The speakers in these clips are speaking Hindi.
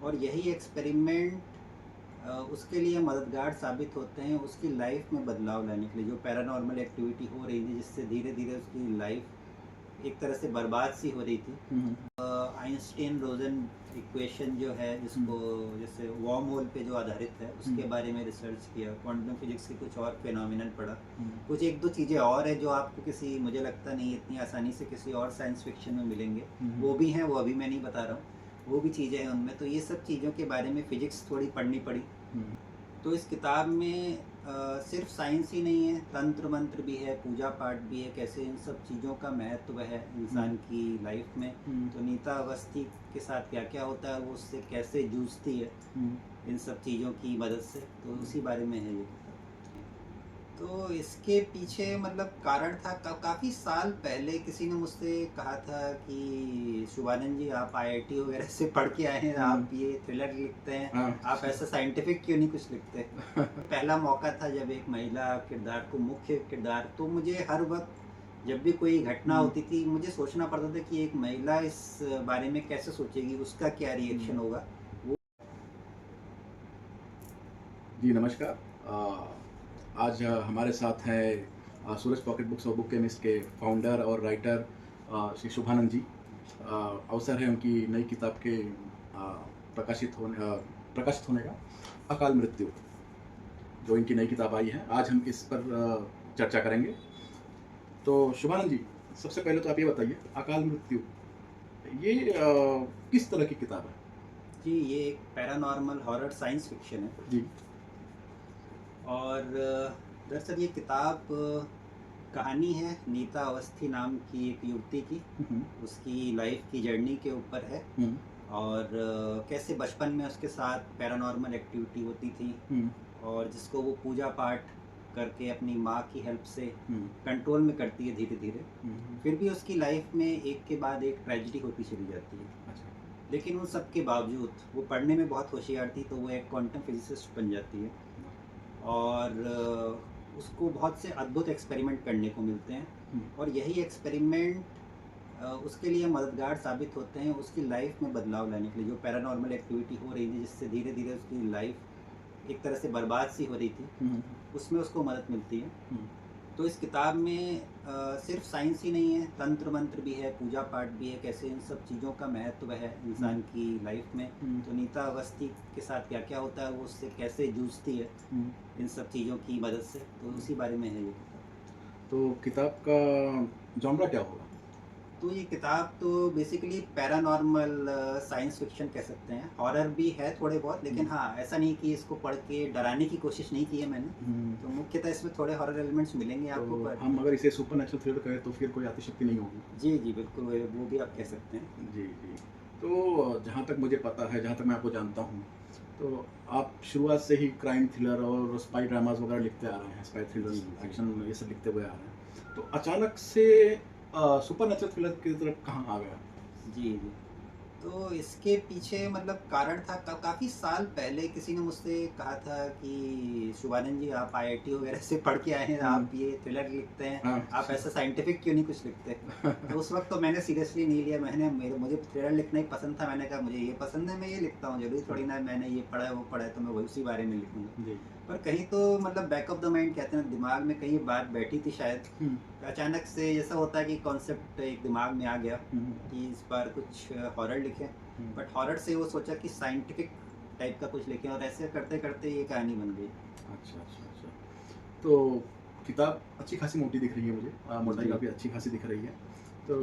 और यही एक्सपेरिमेंट उसके लिए मददगार साबित होते हैं उसकी लाइफ में बदलाव लाने के लिए। जो पैरानॉर्मल एक्टिविटी हो रही थी जिससे धीरे धीरे उसकी लाइफ एक तरह से बर्बाद सी हो रही थी। आइंस्टीन रोजन इक्वेशन जो है जिसको जैसे वार्म होल पे जो आधारित है उसके बारे में रिसर्च किया, क्वांटम फिजिक्स के कुछ और फिनोमिनन पढ़ा, कुछ एक दो चीज़ें और है जो आपको किसी, मुझे लगता नहीं इतनी आसानी से किसी और साइंस फिक्शन में मिलेंगे। वो भी हैं, वो अभी मैं नहीं बता रहा हूँ, वो भी चीज़ें हैं उनमें। तो ये सब चीज़ों के बारे में फिजिक्स थोड़ी पढ़नी पड़ी। तो इस किताब में सिर्फ साइंस ही नहीं है, तंत्र मंत्र भी है, पूजा पाठ भी है, कैसे इन सब चीज़ों का महत्व है इंसान की लाइफ में। तो नीता अवस्थी के साथ क्या क्या होता है, वो उससे कैसे जूझती है इन सब चीज़ों की मदद से, तो उसी बारे में है ये किताब। तो इसके पीछे मतलब कारण था, काफ़ी साल पहले किसी ने मुझसे कहा था कि शुभानंद जी आप आईआईटी वगैरह से पढ़ के आए हैं, आप ये थ्रिलर लिखते हैं, हाँ। आप ऐसा साइंटिफिक क्यों नहीं कुछ लिखते। पहला मौका था जब एक महिला किरदार को, मुख्य किरदार, तो मुझे हर वक्त जब भी कोई घटना होती थी मुझे सोचना पड़ता था कि एक महिला इस बारे में कैसे सोचेगी, उसका क्या रिएक्शन होगा। जी नमस्कार। आज हमारे साथ हैं सूरज पॉकेट बुक्स और बुक केमिस्ट के फाउंडर और राइटर श्री शुभानंद जी। अवसर है उनकी नई किताब के प्रकाशित होने का, अकाल मृत्यु, जो इनकी नई किताब आई है। आज हम इस पर चर्चा करेंगे। तो शुभानंद जी, सबसे पहले तो आप ये बताइए, अकाल मृत्यु ये किस तरह की किताब है? जी, ये एक पैरानॉर्मल हॉरर साइंस फिक्शन है जी। और दरअसल ये किताब कहानी है नीता अवस्थी नाम की एक युवती की, उसकी लाइफ की जर्नी के ऊपर है। और कैसे बचपन में उसके साथ पैरानॉर्मल एक्टिविटी होती थी और जिसको वो पूजा पाठ करके अपनी माँ की हेल्प से कंट्रोल में करती है धीरे धीरे। फिर भी उसकी लाइफ में एक के बाद एक ट्रेजिडी होती चली जाती है। अच्छा। लेकिन उन सब के बावजूद वो पढ़ने में बहुत होशियार थी, तो वो एक क्वांटम फिजिसिस्ट बन जाती है और उसको बहुत से अद्भुत एक्सपेरिमेंट करने को मिलते हैं और यही एक्सपेरिमेंट उसके लिए मददगार साबित होते हैं उसकी लाइफ में बदलाव लाने के लिए। जो पैरानॉर्मल एक्टिविटी हो रही थी जिससे धीरे धीरे उसकी लाइफ एक तरह से बर्बाद सी हो रही थी, उसमें उसको मदद मिलती है। तो इस किताब में सिर्फ साइंस ही नहीं है, तंत्र मंत्र भी है, पूजा पाठ भी है, कैसे इन सब चीज़ों का महत्व है इंसान की लाइफ में। तो नीता अवस्थी के साथ क्या क्या होता है, वो उससे कैसे जूझती है इन सब चीज़ों की मदद से, तो उसी बारे में है ये किताब। तो किताब का जॉनरा क्या होगा? तो ये किताब तो बेसिकली पैरानॉर्मल साइंस फिक्शन कह सकते हैं, हॉरर भी है थोड़े बहुत, लेकिन हाँ ऐसा नहीं कि इसको पढ़ के डराने की कोशिश नहीं की है मैंने। तो मुख्यतः इसमें थोड़े हॉरर एलिमेंट्स मिलेंगे आपको, तो पर हम अगर इसे सुपर नेचुरल थ्रिलर कहें तो फिर कोई अतिशक्ति नहीं होगी। जी जी बिल्कुल, वो भी आप कह सकते हैं। जी जी। तो जहाँ तक मुझे पता है, जहाँ तक मैं आपको जानता हूँ, तो आप शुरुआत से ही क्राइम थ्रिलर और स्पाई ड्रामास वगैरह लिखते आ रहे हैं, स्पाई थ्रिलर्स, एक्शन, ये सब लिखते हुए आ रहे हैं। तो अचानक से सुपर नेचुरल थ्रिलर की तरफ कहाँ आ गया? जी जी। तो इसके पीछे मतलब कारण था, काफ़ी साल पहले किसी ने मुझसे कहा था कि शुभानंद जी आप आईआईटी वगैरह से पढ़ के आए हैं, आप ये थ्रिलर लिखते हैं, हाँ। आप ऐसा साइंटिफिक क्यों नहीं कुछ लिखते। तो उस वक्त तो मैंने सीरियसली नहीं लिया, मुझे थ्रिलर लिखना ही पसंद था। मैंने कहा मुझे ये पसंद है, मैं ये लिखता हूँ, जरूरी थोड़ी ना मैंने ये पढ़ा है वो पढ़ा है तो मैं वही उसी बारे में लिखूँगा। जी। पर कहीं तो मतलब बैक ऑफ द माइंड कहते हैं, दिमाग में कहीं बात बैठी थी शायद। अचानक से ऐसा होता है कि कॉन्सेप्ट एक दिमाग में आ गया कि इस बार कुछ हॉरर लिखें, बट हॉरर से वो सोचा कि साइंटिफिक टाइप का कुछ लिखें और ऐसे करते करते ये कहानी बन गई। अच्छा अच्छा अच्छा। तो किताब अच्छी खासी मोटी दिख रही है मुझे, मोटाई जी। काफ़ी अच्छी खासी दिख रही है। तो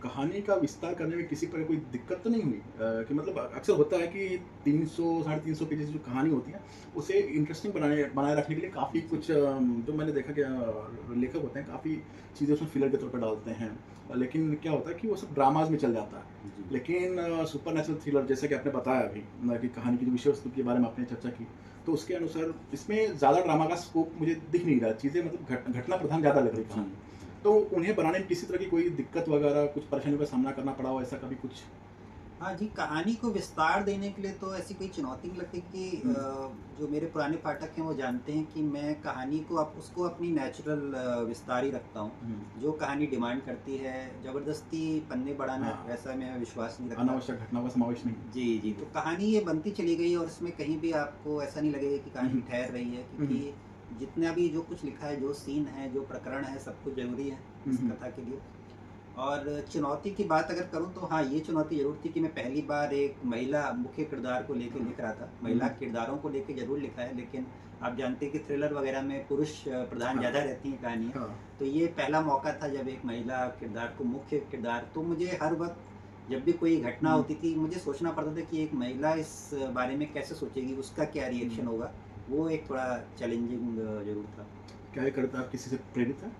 कहानी का विस्तार करने में किसी पर कोई दिक्कत तो नहीं हुई? कि मतलब अक्सर होता है कि 300 साढ़े 300 पेजेस जो कहानी होती है उसे इंटरेस्टिंग बनाए रखने के लिए काफ़ी कुछ जो मैंने देखा कि लेखक होते हैं काफ़ी चीज़ें उसमें फिलर के तौर पर डालते हैं, लेकिन क्या होता है कि वो सब ड्रामाज में चल जाता है। जी। लेकिन सुपर नेचुरल थ्रिलर जैसा कि आपने बताया अभी, कि कहानी की जो विषय वस्तु के बारे में आपने चर्चा की, तो उसके अनुसार इसमें ज़्यादा ड्रामा का स्कोप मुझे दिख नहीं रहा। चीज़ें मतलब घटना प्रधान ज़्यादा लग रही कहानी। तो उन्हें बनाने में किसी तरह की कोई दिक्कत वगैरह, कुछ परेशानियों का सामना करना पड़ा हो, ऐसा कभी कुछ? हाँ जी, कहानी को विस्तार देने के लिए तो ऐसी कोई चुनौती नहीं लगती कि हुँ, जो मेरे पुराने पाठक हैं वो जानते हैं कि मैं कहानी को उसको अपनी नेचुरल विस्तार ही रखता हूँ। हुँ। जो कहानी डिमांड करती है, ज़बरदस्ती पन्ने बढ़ाना हाँ, वैसा मैं विश्वास नहीं रखता। अनावश्यक घटनाओं का समावेश नहीं है। जी, जी, तो कहानी ये बनती चली गई और इसमें कहीं भी आपको ऐसा नहीं लगेगा कि हुँ, कहानी हुँ। ठहर रही है, हुँ, हुँ। क्योंकि जितना भी जो कुछ लिखा है, जो सीन है, जो प्रकरण है, सब कुछ ज़रूरी है हुँ, इस हुँ। कथा के लिए। और चुनौती की बात अगर करूँ तो हाँ, ये चुनौती ज़रूर थी कि मैं पहली बार एक महिला मुख्य किरदार को लेके लिख रहा था। हुँ, महिला हुँ। किरदारों को लेके ज़रूर लिखा है, लेकिन आप जानते हैं कि थ्रिलर वग़ैरह में पुरुष प्रधान हाँ, ज़्यादा रहती हैं कहानियाँ। हाँ। तो ये पहला मौका था जब एक महिला किरदार को मुख्य किरदार, तो मुझे हर वक़्त जब भी कोई घटना हुँ, होती थी, मुझे सोचना पड़ता था कि एक महिला इस बारे में कैसे सोचेगी, उसका क्या हुँ। रिएक्शन होगा। वो एक थोड़ा चैलेंजिंग ज़रूर था। क्या ये कविता आप किसी से प्रेरित है?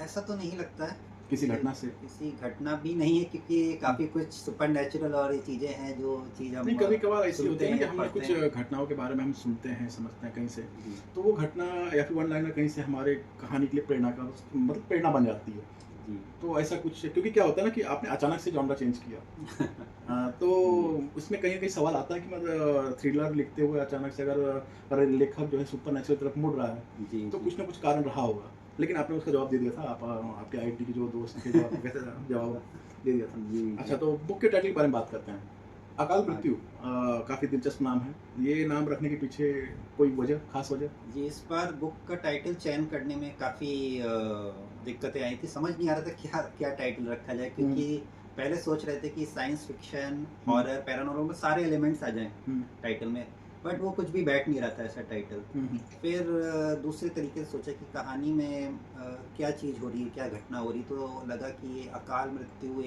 ऐसा तो नहीं लगता है किसी कि घटना से? किसी घटना भी नहीं है, क्योंकि हुँ। काफ़ी कुछ सुपरनैचुरल और ये चीज़ें हैं जो चीज़ नहीं, हम कभी-कभार ऐसी होती सुनते है ना कि हैं, हमने पढ़ते कुछ हैं। घटनाओं के बारे में हम सुनते हैं, समझते हैं कहीं से, जी, तो वो घटना या फिर वन लाइनर कहीं से हमारे कहानी के लिए प्रेरणा का मतलब प्रेरणा बन जाती है। जी। तो ऐसा कुछ क्योंकि क्या होता है ना कि आपने अचानक से जॉनरा चेंज किया। तो जी, उसमें कहीं न कहीं सवाल आता है कि मतलब थ्रिलर लिखते हुए अचानक से अगर लेखक जो है सुपरनैचुरल तरफ मुड़ रहा है, जी, तो जी। कुछ ना कुछ कारण रहा होगा। लेकिन आपने उसका जवाब दे दिया था। आपके आईआईटी के जो दोस्त थे, जो आपको कहते थे जवाब दे दिया था। जी, अच्छा, जी। तो बुक के टाइटल के बारे में बात करते हैं। अकाल हाँ मृत्यु काफ़ी दिलचस्प नाम है। ये नाम रखने के पीछे कोई वजह, खास वजह? जी, इस बार बुक का टाइटल चयन करने में काफ़ी दिक्कतें आई थी। समझ नहीं आ रहा था क्या क्या टाइटल रखा जाए, हुँ, क्योंकि पहले सोच रहे थे कि साइंस फ़िक्शन, हुँ, हॉरर, पैरानॉर्मल सारे एलिमेंट्स आ जाएँ हुँ, टाइटल में, बट वो कुछ भी बैठ नहीं रहा था ऐसा टाइटल। हुँ, हुँ, फिर दूसरे तरीके से सोचा कि कहानी में क्या चीज़ हो रही है, क्या घटना हो रही, तो लगा कि ये अकाल मृत्यु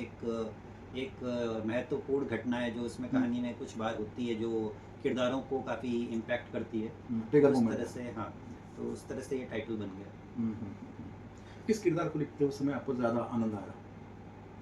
एक महत्वपूर्ण घटना है जो इसमें हुँ, कहानी में कुछ बार होती है, जो किरदारों को काफ़ी इम्पैक्ट करती है। हुँ, तो ट्रिगर इस मोमेंट तरह है। से हाँ, तो उस तरह से ये टाइटल बन गया। हुँ, हुँ, हुँ, हुँ। किस किरदार को लिखते उस समय आपको ज़्यादा आनंद आया?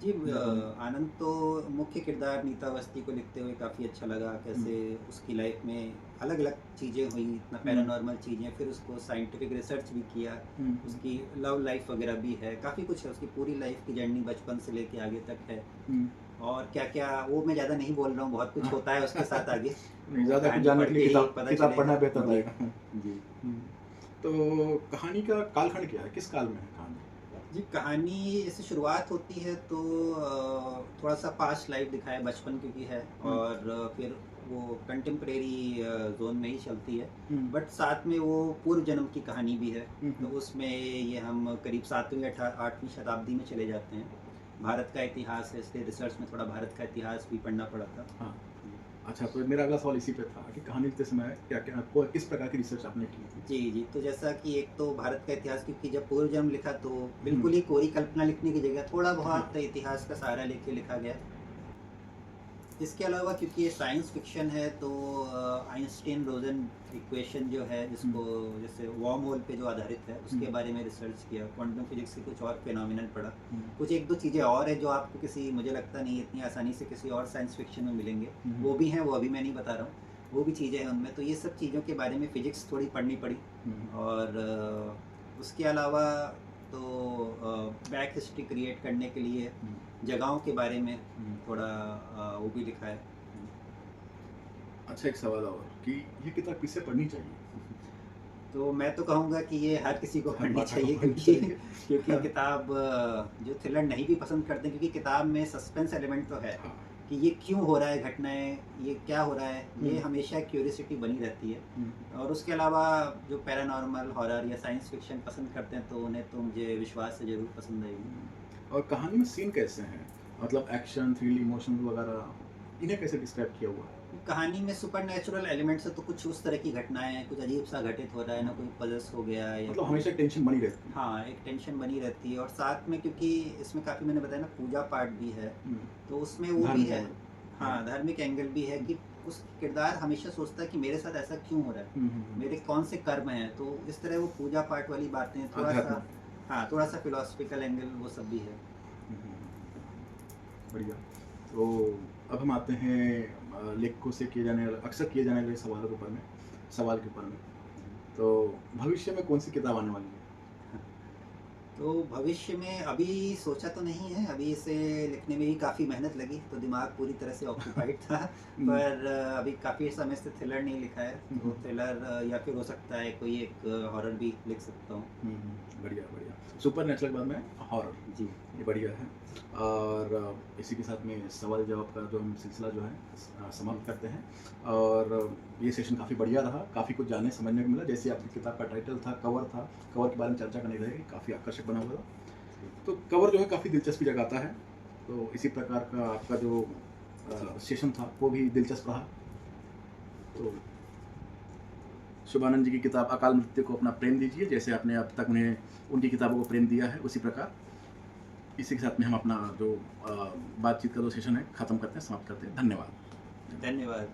जी, ज़्यादा आनंद तो मुख्य किरदार नीता अवस्थी को लिखते हुए काफ़ी अच्छा लगा, हुँ, कैसे उसकी लाइफ में अलग-अलग चीज़ें हुई, इतना हुँ, पैरानॉर्मल चीज़ें, फिर उसको साइंटिफिक रिसर्च भी किया, हुँ, हुँ, उसकी लव लाइफ वगैरह भी है, काफ़ी कुछ है, उसकी पूरी लाइफ की जर्नी बचपन से लेके आगे तक है। हुँ। और क्या-क्या वो मैं ज़्यादा नहीं बोल रहा हूँ, बहुत कुछ होता है उसके साथ आगे, नहीं, वो ज़्यादा कुछ कहानी जानने पढ़ के लिए के ही किताब पता किताब चलेगा। पढ़ना बेहतर जी, रहेगा। जी। हुँ। तो कहानी का कालखंड क्या है? किस काल में है कहानी? जी, कहानी जैसे शुरुआत होती है तो थोड़ा-सा पास्ट लाइफ दिखाया है, बचपन क्योंकि है, हुँ, और फिर वो कंटेम्परेरी ज़ोन में ही चलती है। हुँ, बट साथ में वो पूर्व जन्म की कहानी भी है, हुँ, तो हुँ। उसमें ये हम करीब 7वीं 8वीं शताब्दी में चले जाते हैं। भारत का इतिहास है, इसलिए रिसर्च में थोड़ा भारत का इतिहास भी पढ़ना पड़ा था। हाँ। जी। अच्छा, तो मेरा अगला सवाल इसी पे था कि कहानी लिखते समय क्या-क्या को किस प्रकार की रिसर्च आपने की थी? जी, जी। तो जैसा कि एक तो भारत का इतिहास, क्योंकि जब पूर्व जन्म लिखा तो हुँ, बिल्कुल ही कोरी कल्पना लिखने की जगह हाँ। थोड़ा-बहुत इतिहास का सहारा लेके लिखा गया। इसके अलावा क्योंकि ये साइंस फिक्शन है तो आइंस्टीन रोजन इक्वेशन जो है, हुँ, जिसको जैसे वार्म होल पे जो आधारित है, हुँ, उसके बारे में रिसर्च किया, क्वांटम फिजिक्स के कुछ और फिनोमिनन पढ़ा। हुँ, कुछ एक दो चीज़ें और है जो आपको किसी, मुझे लगता नहीं इतनी आसानी से किसी और साइंस फिक्शन में मिलेंगे। हुँ, हुँ, वो भी हैं, वो अभी मैं नहीं बता रहा हूँ। वो भी चीज़ें हैं उनमें, तो ये सब चीज़ों के बारे में फिजिक्स थोड़ी पढ़नी पड़ी। हुँ, और उसके अलावा तो बैक हिस्ट्री क्रिएट करने के लिए हुँ, जगहों के बारे में हुँ। थोड़ा वो भी लिखा है। अच्छा, एक सवाल और कि ये किताब किसे पढ़नी चाहिए? तो मैं तो कहूँगा कि ये हर किसी को हर पढ़नी पाठक को चाहिए, पढ़नी क्योंकि चाहिए। क्योंकि हाँ, किताब जो थ्रिलर नहीं भी पसंद करते हैं, क्योंकि किताब में सस्पेंस एलिमेंट तो है हाँ। कि ये क्यों हो रहा है घटनाएँ, ये क्या हो रहा है, ये हुँ, हमेशा क्यूरियोसिटी बनी रहती है। हुँ। और उसके अलावा जो पैरानॉर्मल, हॉरर या साइंस फिक्शन पसंद करते हैं, तो उन्हें तो मुझे विश्वास से ज़रूर पसंद आएगी। और कहानी में सीन कैसे हैं? मतलब एक्शन, थ्रिल, इमोशन वगैरह इन्हें कैसे डिस्क्राइब किया हुआ है? कहानी में सुपरनैचुरल एलिमेंट्स है, तो कुछ उस तरह की घटनाएँ हैं, कुछ अजीब-सा घटित हो रहा है, ना हुँ, कोई पज़ल्स हो गया या मतलब कोई। हमेशा टेंशन बनी रहती है। हाँ, एक टेंशन बनी रहती है, और साथ में क्योंकि इसमें काफ़ी मैंने बताया ना पूजा-पाठ भी है, हुँ, तो उसमें वो भी धार्मिक है। एंगल है। हाँ, धार्मिक एंगल भी है हुँ, कि उस किरदार हमेशा सोचता है कि मेरे साथ ऐसा क्यों हो रहा है? हुँ, हुँ, हुँ। मेरे कौन से कर्म हैं? तो इस तरह वो पूजा-पाठ वाली बातें अध्यात्म। थोड़ा-सा, हाँ, थोड़ा-सा फिलॉसफिकल एंगल वो सब भी है। हुँ, हुँ, हुँ। बढ़िया। तो अब हम आते हैं लेखकों से किए जाने वाले अक्सर किए जाने वाले सवाल के ऊपर में। तो भविष्य में कौन-सी किताब आने वाली है? तो भविष्य में अभी सोचा तो नहीं है, अभी इसे लिखने में ही काफ़ी मेहनत लगी, तो दिमाग पूरी तरह से ऑक्यूपाइड था। हुँ, पर अभी काफ़ी समय से थ्रिलर नहीं लिखा है, हुँ, तो हुँ, थ्रिलर या फिर हो सकता है कोई एक हॉरर भी लिख सकता हूँ। हुँ, बढ़िया, बढ़िया। सुपरनैचुरल के बाद में हॉरर, जी, ये बढ़िया है। और इसी के साथ में सवाल-जवाब का जो हम सिलसिला जो है समाप्त करते हैं। और ये सेशन काफ़ी बढ़िया रहा, काफ़ी कुछ जानने समझने को मिला। जैसे आपकी किताब का टाइटल था, कवर के बारे में चर्चा करनी रहेगी, काफ़ी आकर्षक बना हुआ था। तो कवर जो है काफ़ी दिलचस्पी जगाता है, तो इसी प्रकार का आपका जो जी। सेशन था वो भी दिलचस्प रहा। तो शुभानंद जी की किताब अकाल मृत्यु को अपना प्रेम दीजिए, जैसे आपने अब तक उन्हें उनकी किताबों को प्रेम दिया है, उसी प्रकार इसी के साथ में हम अपना जो बातचीत का जो सेशन है ख़त्म करते हैं, समाप्त करते हैं। धन्यवाद। धन्यवाद।